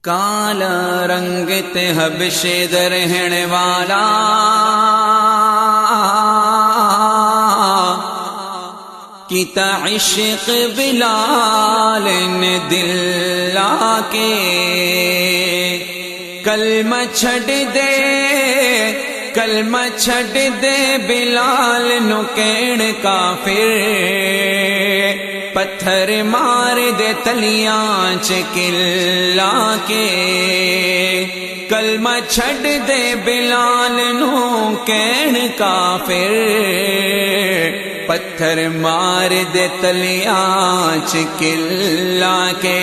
کالا رنگ تے حبشے دا رہنے والا کیتا عشق بلال نے دل لا کے کلمہ چھڑ دے کلمہ چھڑ دے بلال نو کہن کافر پتھر مار دے تلیاں چکلا کے کلمہ چھڑ دے بلال نو کہن کافر پتھر مار دے تلیاں چکلا کے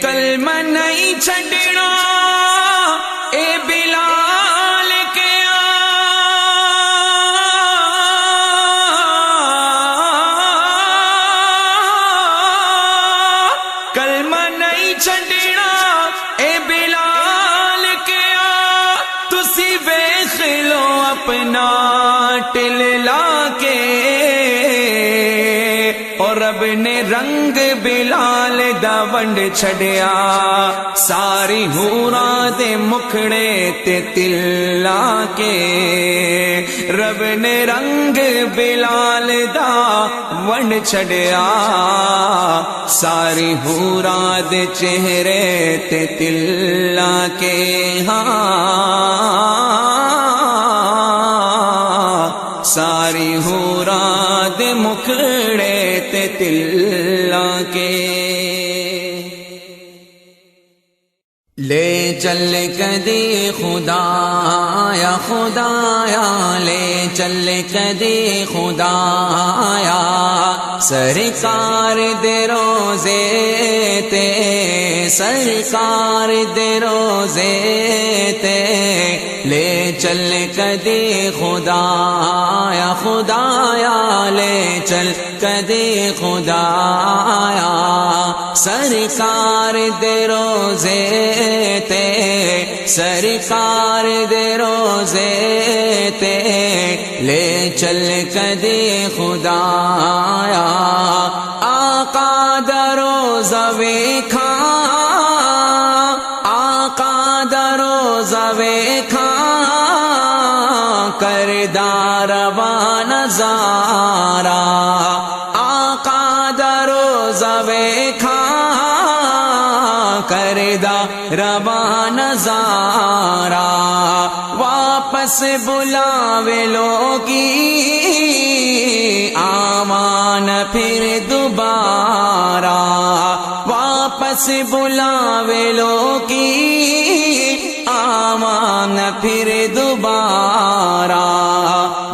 کلمہ نہیں چھڑنا اے بلال کے کلمہ نہیں چھڑنا اے بلال کے تسی ویکھ لو اپنا ٹل لا کے اور رب نے رنگ بلال دا ونڈ چھڑیا ساری حوراں دے مکھڑے تے تلا کے رب نے رنگ بلال دا ونڈ چھڑیا ساری حوراں دے چہرے تے تلا کے ساری حوراں دے مکھڑے تے تلا کے لے چل کدی خدایا خدایا لے چل کدی خدایا سرکار دے روزے تے سرکار دے روزے تے لے چل کدی خدایا خدایا لے چل کدی خدایا سرکار دے روزے تے سرکار دے روزے تے لے چل کدی خدایا آقا دا روزہ ویکھا آقا دا روزہ ویکھا کردا رواں نظارہ آقا دا روزہ ویکھا کردا رواں نظارہ واپس بلاوے لوگی آمان پھر دوبارہ واپس بلاوے لوگی آمان پھر دوبارہ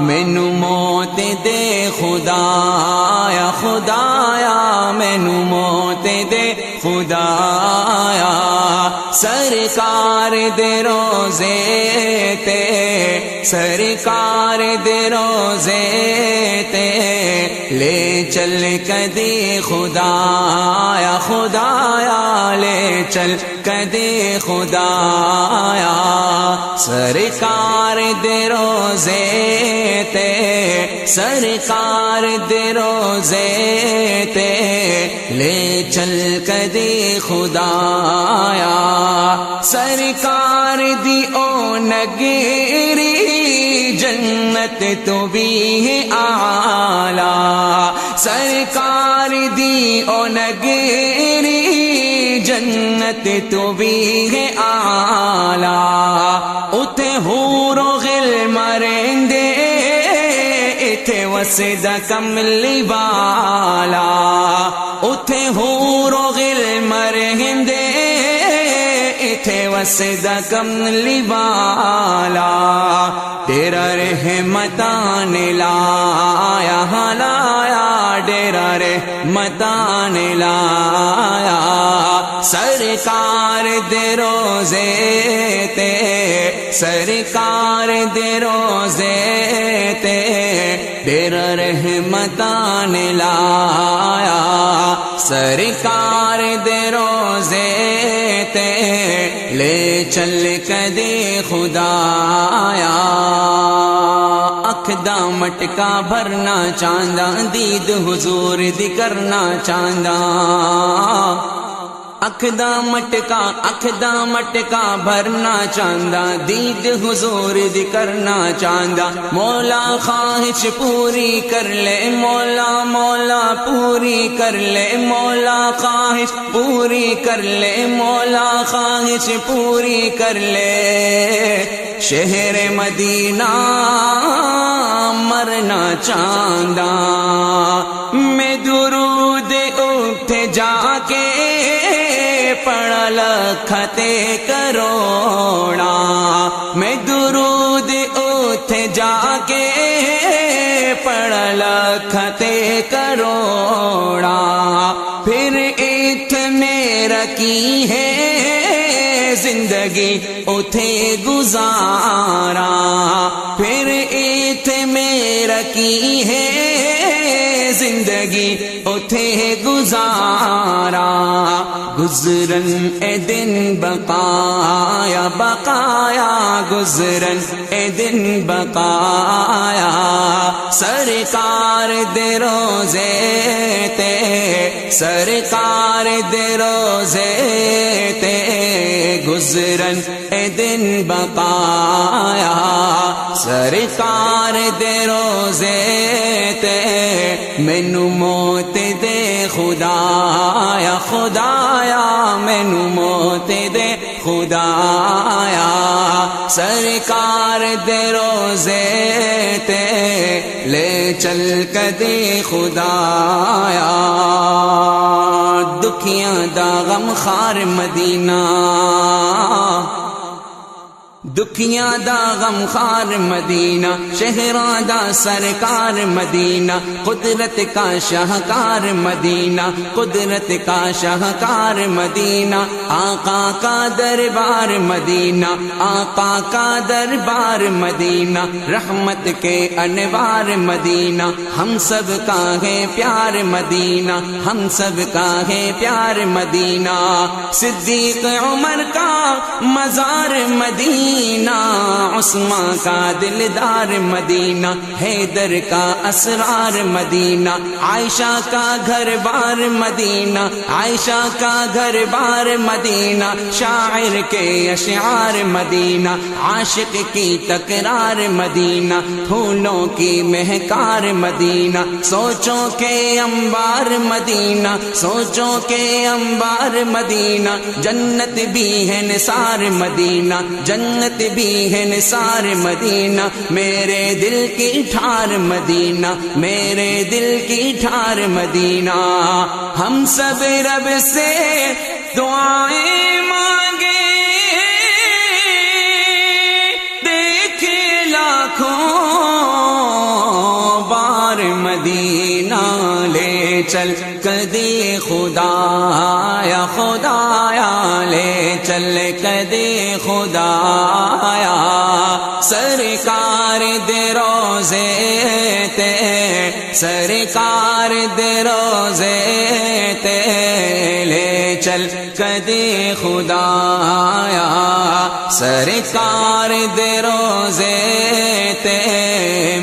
مینو موت دے خدایا خدایا مینو موت دے خدایا سرکار دے روزے تے سرکار دے روزے تے لے چل کدی خدایا خدایا لے چل کدی خدایا سرکار دے روزے تے سرکار دے روزے تے لے چل کدی خدایا سرکار دی او نگیری جنت تو بھی ہے اعلی سرکار دی او نگیری جنت تو بھی ہے اعلی اتے حور و غل مرندے ایتھے وسدا کملی والا اتے حور و غل مرندے ایتھے وسدا کملی والا تیرا رحمتان لایا لایا ڈیرا رحمتان لایا سرکار دے روزے تے سرکار دے روزے تے ڈیرا رحمتان لایا سرکار دے روزے تے لے چل کدی خدایا اکھ دا مٹکا بھرنا چاہندا دید حضور دی کرنا چاہندا اکھ دا مٹکا بھرنا چاہندا، دید حضور دی کرنا چاہندا، مولا خواہش پوری کر لے، مولا پوری کر لے، مولا خواہش پوری کر لے، مولا خواہش پوری کر لے، شہر مدینہ مرنا چاہندا، میں درود اٹھ جا کے پڑھ لکھتے کروڑا، میں درود اٹھ جا کے پڑھ لکھتے کروڑا، پھر اتنے رکھی ہے زندگی اتھے گزارا، پھر اتنے رکھی ہے زندگی اتھے گزارا، گزرن اے دن بقایا گزرن اے دن بقایا، سرکار دے روزے تے، سرکار دے روزے تے، گزرن اے دن بقایا، سرکار دے روزے تے، مینو موت دے خدایا مینو موت دے خدایا، سرکار دے روزے تے لے چل کدے خدایا، دکھیاں دا غم خار مدینہ، دکھیاں دا غم خار مدینہ، شہراں دا سرکار مدینہ، قدرت کا شاہکار مدینہ، قدرت کا شاہکار مدینہ، آقا کا دربار مدینہ، آقا کا دربار مدینہ، رحمت کے انوار مدینہ، ہم سب کا ہے پیار مدینہ، ہم سب کا ہے پیار مدینہ، صدیق عمر کا مزار مدینہ، عثمان کا دلدار مدینہ، حیدر کا اسرار مدینہ، عائشہ کا گھر بار مدینہ، عائشہ کا گھر بار مدینہ، شاعر کے اشعار مدینہ، عاشق کی تکرار مدینہ، پھولوں کی مہکار مدینہ، سوچوں کے انبار مدینہ، سوچوں کے انبار مدینہ، جنت بھی ہے نثار مدینہ، جنت بھی ہے نثار مدینہ، میرے دل کی ٹھار مدینہ، میرے دل کی ٹھار مدینہ، ہم سب رب سے دعائیں مانگے، دیکھے لاکھوں بار مدینہ، لے چل کدے خدایا لے چل کدے خدایا، سرکار دے روزے تے، سرکار دے روزے تے لے چل کدے خدایا، سرکار دے روزے تے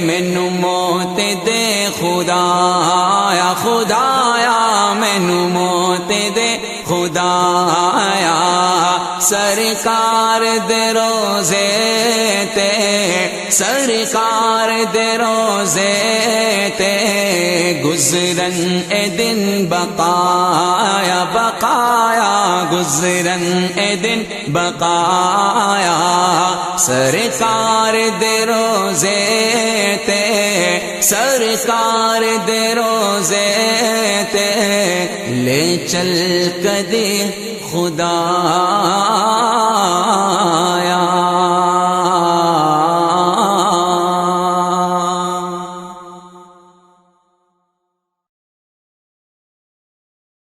مینو موت دے خدایا مینو موت دے خدایا، سرکار دے روزے تے، سرکار دے روزے تے، گزرن اے دن بقایا گزرن اے دن بقایا، سرکار دے روزے تے، سرکار دے روزے تے لے چل کدے خدایا۔